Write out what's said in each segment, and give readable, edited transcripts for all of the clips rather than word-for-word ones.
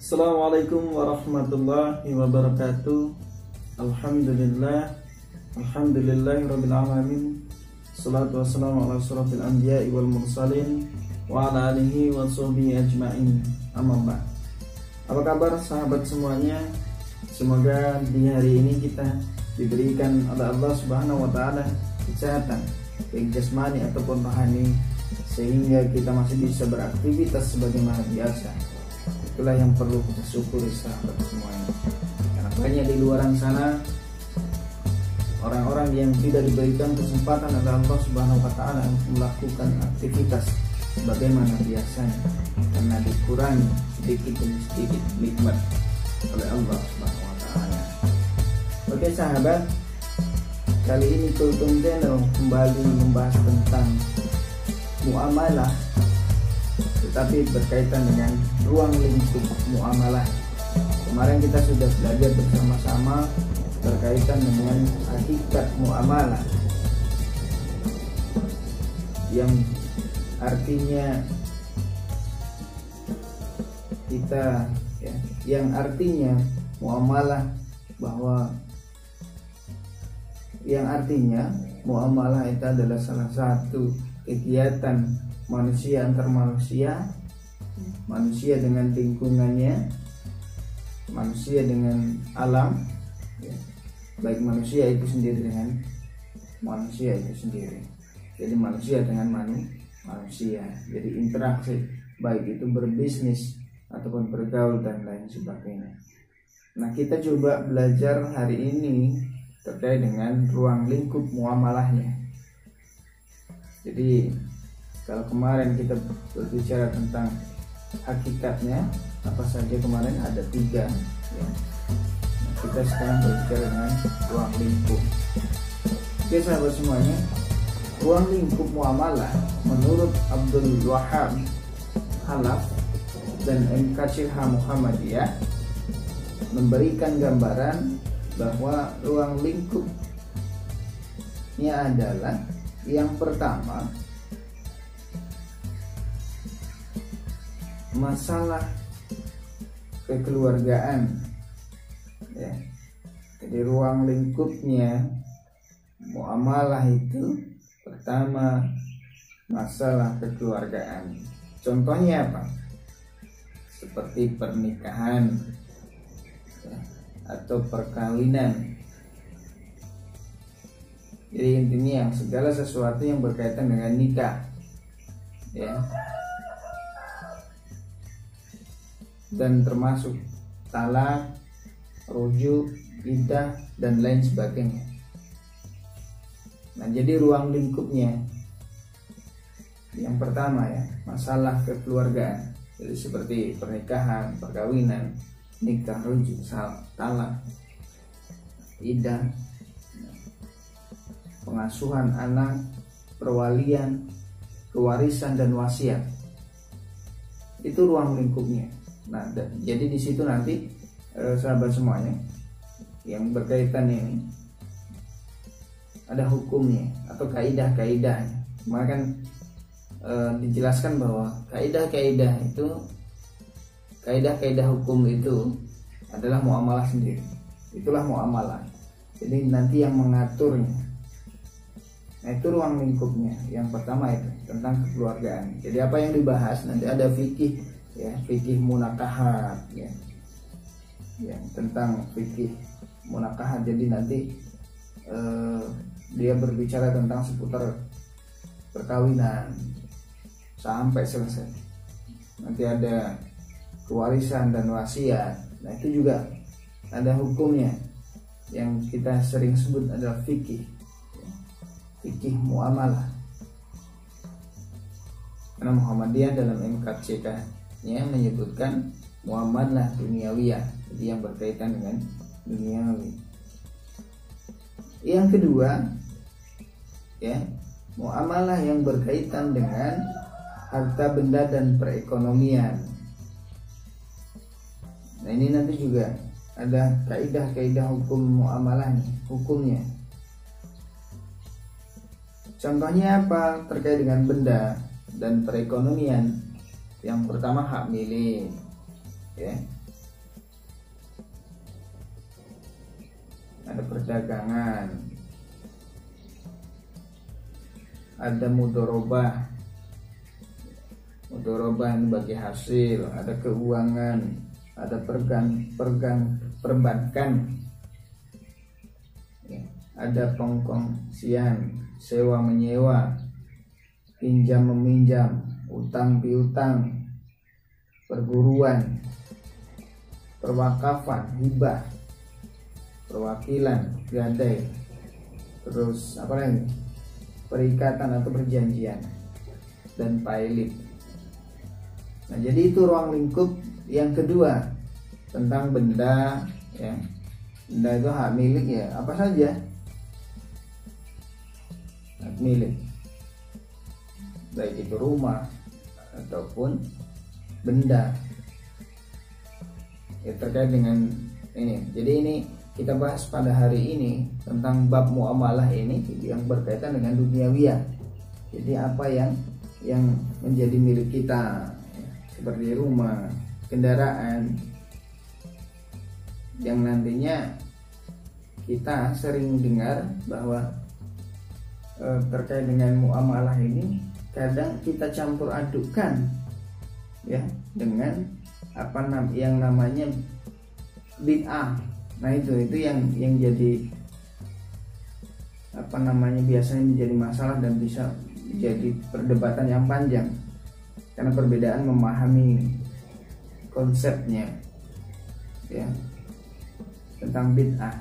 Assalamualaikum warahmatullahi wabarakatuh. Alhamdulillahirabbil alamin. Salatu wassalamu ala asyrafil anbiya'i wal mursalin wa ala alihi wa sahbihi ajmain. Amma ba'd. Apa kabar sahabat semuanya? Semoga di hari ini kita diberikan oleh Allah Subhanahu wa taala kesehatan, baik jasmani ataupun rohani, sehingga kita masih bisa beraktivitas sebagaimana biasa. Itulah yang perlu kita syukuri sahabat semuanya. Karena banyak di luar sana orang-orang yang tidak diberikan kesempatan oleh Allah Subhanahu wa taala untuk melakukan aktivitas sebagaimana biasanya, karena dikurangi sedikit demi sedikit nikmat oleh Allah Subhanahu wa taala. Oke sahabat, kali ini Kultum Channel kembali membahas tentang muamalah, tetapi berkaitan dengan ruang lingkup muamalah. Kemarin kita sudah belajar bersama-sama berkaitan dengan hakikat muamalah, yang artinya muamalah itu adalah salah satu kegiatan manusia antar manusia, manusia dengan lingkungannya, manusia dengan alam, ya. Baik manusia itu sendiri dengan manusia itu sendiri. Jadi manusia dengan manusia. Jadi interaksi, baik itu berbisnis ataupun bergaul dan lain sebagainya. Nah, kita coba belajar hari ini terkait dengan ruang lingkup muamalahnya. Jadi kalau kemarin kita berbicara tentang hakikatnya, apa saja kemarin ada 3 ya. Nah, kita sekarang berbicara dengan ruang lingkup. Oke sahabat semuanya, ruang lingkup muamalah menurut Abdul Wahab Khalaf dan MKCH Muhammadiyah memberikan gambaran bahwa ruang lingkupnya adalah yang pertama, masalah kekeluargaan, ya. Jadi ruang lingkupnya muamalah itu pertama masalah kekeluargaan. Contohnya apa? Seperti pernikahan, ya, atau perkawinan. Jadi intinya segala sesuatu yang berkaitan dengan nikah, ya, dan termasuk talak, rujuk, iddah dan lain sebagainya. Nah, jadi ruang lingkupnya yang pertama ya, masalah kekeluargaan. Jadi seperti pernikahan, perkawinan, nikah, rujuk, talak, iddah, pengasuhan anak, perwalian, kewarisan dan wasiat. Itu ruang lingkupnya. Nah, jadi di situ nanti sahabat semuanya yang berkaitan ini ada hukumnya atau kaidah-kaidahnya. Maka kan dijelaskan bahwa kaidah-kaidah hukum itu adalah muamalah sendiri. Itulah muamalah. Jadi nanti yang mengaturnya. Nah, itu ruang lingkupnya. Yang pertama itu tentang kekeluargaan. Jadi apa yang dibahas nanti ada fikih, ya, fikih munakahat, ya, tentang fikih munakahat. Jadi nanti dia berbicara tentang seputar perkawinan sampai selesai. Nanti ada kewarisan dan wasiat. Nah, itu juga ada hukumnya yang kita sering sebut adalah fikih, ya, fikih muamalah. Karena Muhammadiyah dalam MKCK-nya menyebutkan muamalah duniawiyah, jadi yang berkaitan dengan duniawi. Yang kedua, ya, muamalah yang berkaitan dengan harta benda dan perekonomian. Nah, ini nanti juga ada kaidah-kaidah hukum muamalahnya, hukumnya. Contohnya apa terkait dengan benda dan perekonomian? Yang pertama hak milik, ya. ada perdagangan, ada mudorobah. Mudorobah ini bagi hasil, ada keuangan, ada perbankan, ya, ada pengkongsian, sewa menyewa, pinjam meminjam, utang piutang, perguruan, perwakafan, hibah, perwakilan, gadai, terus apa lagi? Perikatan atau perjanjian, dan pailit. Nah, jadi itu ruang lingkup yang kedua tentang benda, ya. Benda itu hak milik, ya, apa saja hak milik, baik itu rumah ataupun benda, ya, terkait dengan ini. Jadi ini kita bahas pada hari ini tentang bab muamalah ini yang berkaitan dengan duniawiyah. Jadi apa yang menjadi milik kita, seperti rumah, kendaraan, yang nantinya kita sering dengar bahwa terkait dengan muamalah ini kadang kita campur adukkan, ya, dengan yang namanya bid'ah. Nah itu yang jadi biasanya menjadi masalah dan bisa jadi perdebatan yang panjang karena perbedaan memahami konsepnya, ya, tentang bid'ah.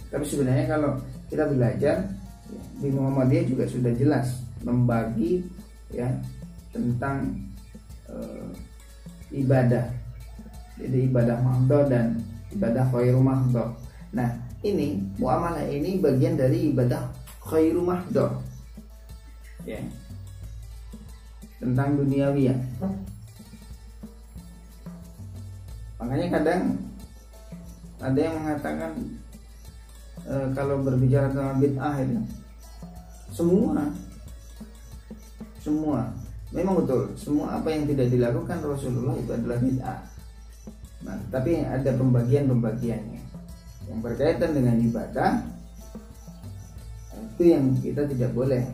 Tapi sebenarnya kalau kita belajar di Muhammadiyah juga sudah jelas membagi, ya, tentang ibadah. Jadi ibadah mahdhah dan ibadah khairu mahdhah. Nah, ini muamalah ini bagian dari ibadah khairu mahdhah, ya, tentang duniawiyah. Makanya kadang ada yang mengatakan kalau berbicara tentang bid'ah itu semua memang betul, semua apa yang tidak dilakukan Rasulullah itu adalah bid'ah. Nah, tapi ada pembagiannya yang berkaitan dengan ibadah, itu yang kita tidak boleh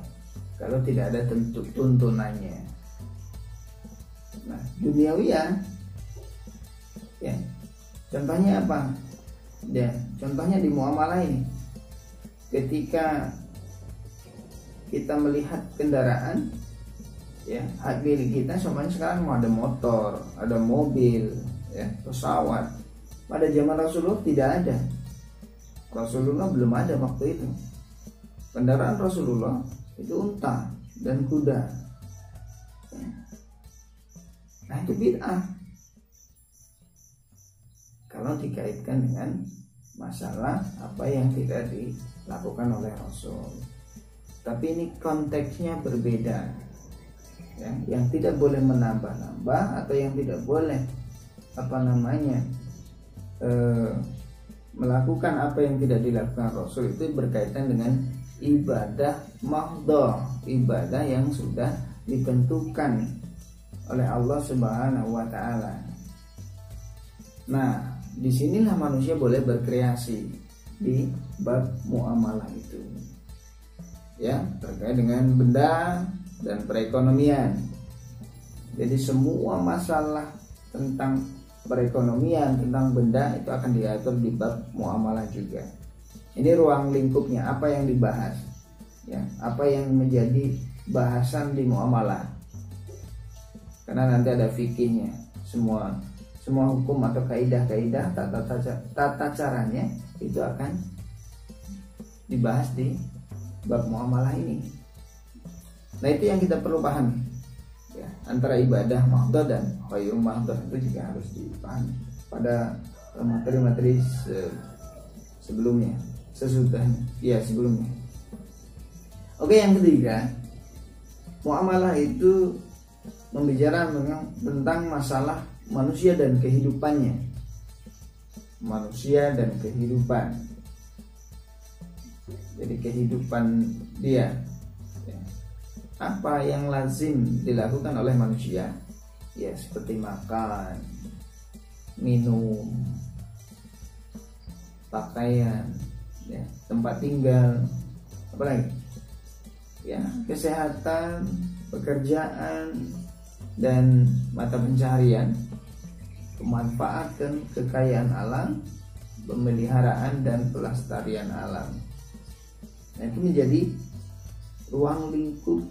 kalau tidak ada tuntunannya. Nah, duniawiyah, ya, contohnya apa? Ya, contohnya di muamalah ini, ketika kita melihat kendaraan, ya, hak milik kita semuanya sekarang mau ada motor, ada mobil, ya, pesawat. Pada zaman Rasulullah tidak ada. Rasulullah belum ada waktu itu. Kendaraan Rasulullah itu unta dan kuda. Nah, itu bid'ah kalau dikaitkan dengan masalah apa yang tidak dilakukan oleh Rasul. Tapi ini konteksnya berbeda, ya, yang tidak boleh menambah-nambah atau yang tidak boleh melakukan apa yang tidak dilakukan Rasul itu berkaitan dengan ibadah mahdhah, ibadah yang sudah ditentukan oleh Allah Subhanahu wa taala. Nah, disinilah manusia boleh berkreasi di bab muamalah itu, ya, terkait dengan benda dan perekonomian. Jadi semua masalah tentang perekonomian, tentang benda itu akan diatur di bab muamalah juga. Ini ruang lingkupnya, apa yang dibahas, ya, apa yang menjadi bahasan di muamalah. Karena nanti ada fikihnya, semua hukum atau kaidah-kaidah tata caranya itu akan dibahas di bab muamalah ini. Nah, itu yang kita perlu pahami, ya, antara ibadah mahdhah dan khairu mahdhah itu juga harus dipahami pada materi-materi sebelumnya, sebelumnya. Oke, yang ketiga, muamalah itu membicarakan tentang masalah manusia dan kehidupannya. Manusia dan kehidupan. Jadi kehidupan dia, ya, apa yang lazim dilakukan oleh manusia, ya, seperti makan, minum, pakaian, ya, tempat tinggal, apalagi ya, kesehatan, pekerjaan, dan mata pencaharian, pemanfaatan kekayaan alam, pemeliharaan dan pelestarian alam. Nah, itu menjadi ruang lingkup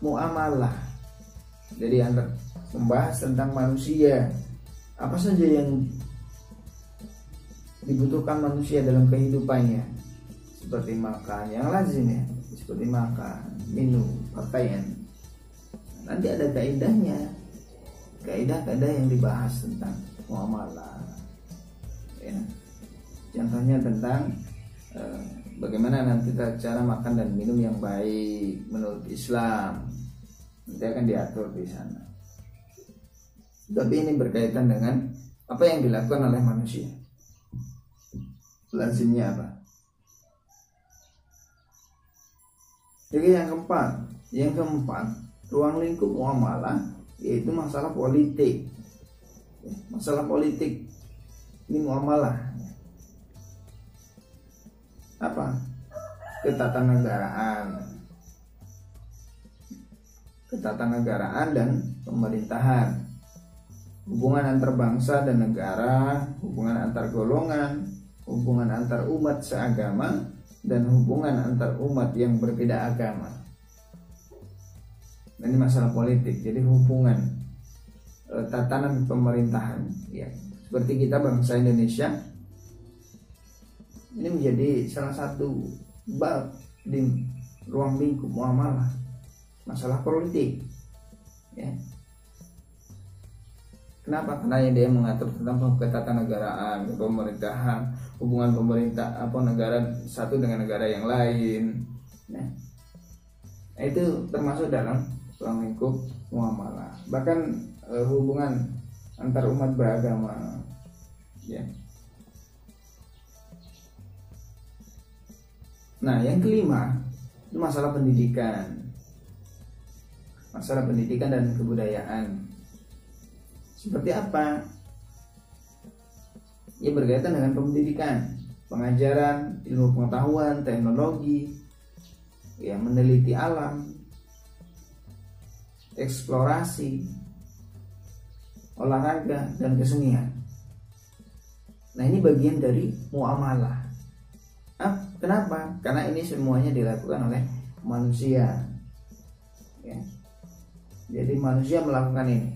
muamalah. Jadi Anda membahas tentang manusia, apa saja yang dibutuhkan manusia dalam kehidupannya, seperti makan yang lazim ya, seperti makan, minum, pakaian. Nanti ada kaidahnya, kaidah-kaidah yang dibahas tentang muamalah ya. Contohnya tentang bagaimana nanti cara makan dan minum yang baik menurut Islam, nanti akan diatur di sana. Tapi ini berkaitan dengan apa yang dilakukan oleh manusia. Lazimnya apa? Jadi yang keempat, ruang lingkup muamalah yaitu masalah politik. Masalah politik ini muamalah. Apa? Ketatanegaraan dan pemerintahan, hubungan antar bangsa dan negara, hubungan antar golongan, hubungan antar umat seagama, dan hubungan antar umat yang berbeda agama. Ini masalah politik, jadi hubungan tatanan pemerintahan ya. Seperti kita bangsa Indonesia, ini menjadi salah satu bab di ruang lingkup muamalah, masalah politik ya. Kenapa? Karena dia mengatur tentang ketatanegaraan, pemerintahan, hubungan pemerintah negara satu dengan negara yang lain. Nah, itu termasuk dalam ruang lingkup muamalah. Bahkan hubungan antar umat beragama, ya. Nah, yang kelima itu masalah pendidikan, dan kebudayaan. Seperti apa? Ya, berkaitan dengan pendidikan, pengajaran, ilmu pengetahuan, teknologi, ya, meneliti alam, eksplorasi, olahraga, dan kesenian. Nah, ini bagian dari muamalah. Kenapa? Karena ini semuanya dilakukan oleh manusia ya. Jadi manusia melakukan ini.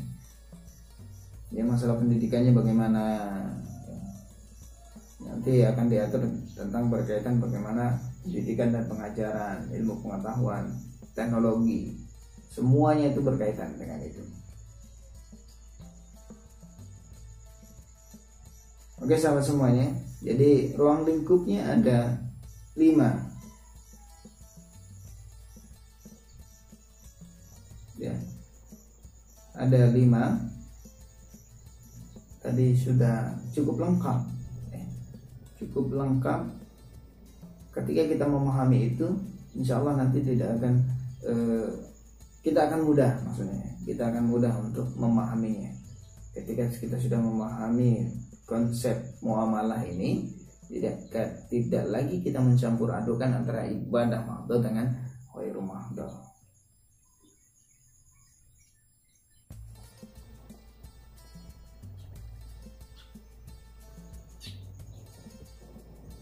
Ya, masalah pendidikannya bagaimana, nanti akan diatur tentang berkaitan bagaimana pendidikan dan pengajaran, ilmu pengetahuan, teknologi, semuanya itu berkaitan dengan itu. Oke sahabat semuanya, jadi ruang lingkupnya ada 5 ya, ada 5. Tadi sudah cukup lengkap. Ketika kita memahami itu, insya Allah nanti tidak akan kita akan mudah, maksudnya kita akan mudah untuk memahaminya. Ketika kita sudah memahami konsep muamalah ini, tidak lagi kita mencampur adukan antara ibadah mahdhah dengan ghairu mahdhah.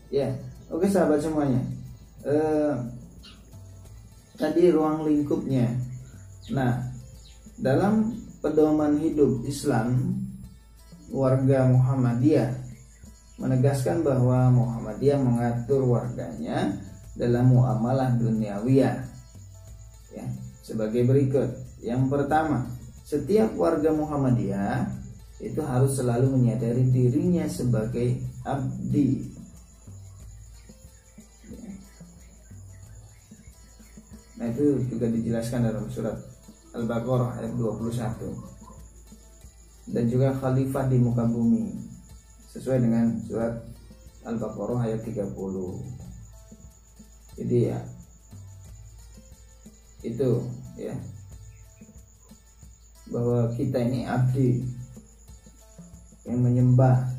Ya, oke sahabat semuanya. Tadi ruang lingkupnya. Nah, dalam pedoman hidup Islam, warga Muhammadiyah menegaskan bahwa Muhammadiyah mengatur warganya dalam muamalah duniawiyah ya, sebagai berikut. Yang pertama, setiap warga Muhammadiyah itu harus selalu menyadari dirinya sebagai abdi. Nah, itu juga dijelaskan dalam surat Al-Baqarah ayat 21. Dan juga khalifah di muka bumi sesuai dengan surat Al-Baqarah ayat 30. Jadi ya, itu ya, bahwa kita ini abdi yang menyembah,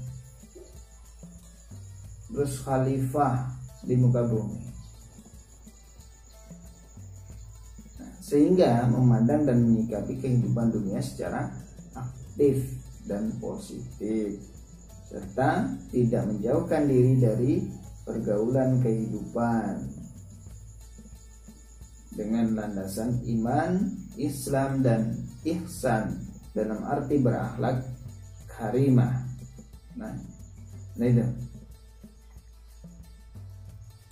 terus khalifah di muka bumi. Nah, sehingga memandang dan menyikapi kehidupan dunia secara aktif dan positif, serta tidak menjauhkan diri dari pergaulan kehidupan dengan landasan iman, Islam, dan ihsan dalam arti berakhlak karimah. Nah itu.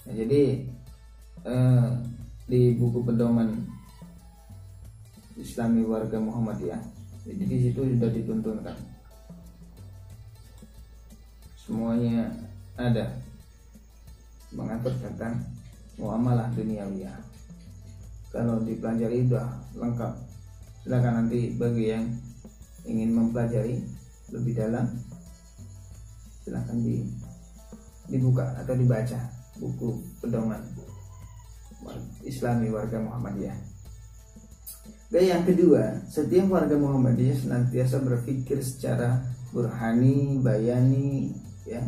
Nah, jadi di buku pedoman Islami warga Muhammadiyah, jadi di situ sudah dituntunkan semuanya, ada mengatur tentang muamalah duniawiyah. Kalau dipelajari sudah lengkap. Silakan nanti bagi yang ingin mempelajari lebih dalam, silakan dibuka atau dibaca buku pedoman Islami warga Muhammadiyah. Dan yang kedua, setiap warga Muhammadiyah senantiasa berpikir secara burhani, bayani, ya,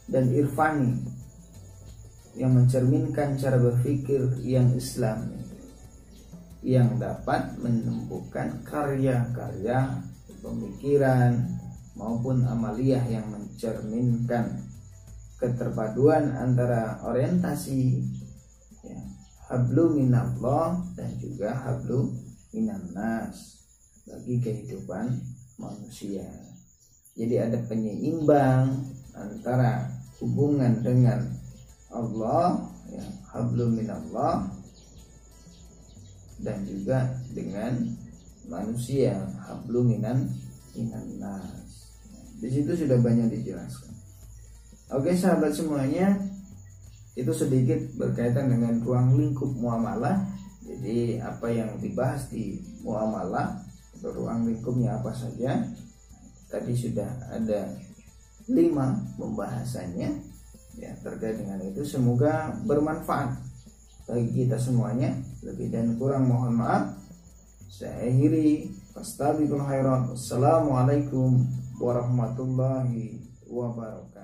dan irfani, yang mencerminkan cara berpikir yang Islami, yang dapat menumbuhkan karya-karya pemikiran maupun amaliyah yang mencerminkan keterpaduan antara orientasi, ya, hablu minallah dan juga hablu minannas bagi kehidupan manusia. Jadi ada penyeimbang antara hubungan dengan Allah, ya, hablu minallah, dan juga dengan manusia, hablu minannas. Di situ sudah banyak dijelaskan. Oke sahabat semuanya, itu sedikit berkaitan dengan ruang lingkup muamalah. Jadi apa yang dibahas di muamalah, ruang lingkupnya apa saja, tadi sudah ada 5 pembahasannya, ya, terkait dengan itu. Semoga bermanfaat bagi kita semuanya. Lebih dan kurang mohon maaf. Saya akhiri, fastabiqul khairat. Wassalamualaikum warahmatullahi wabarakatuh.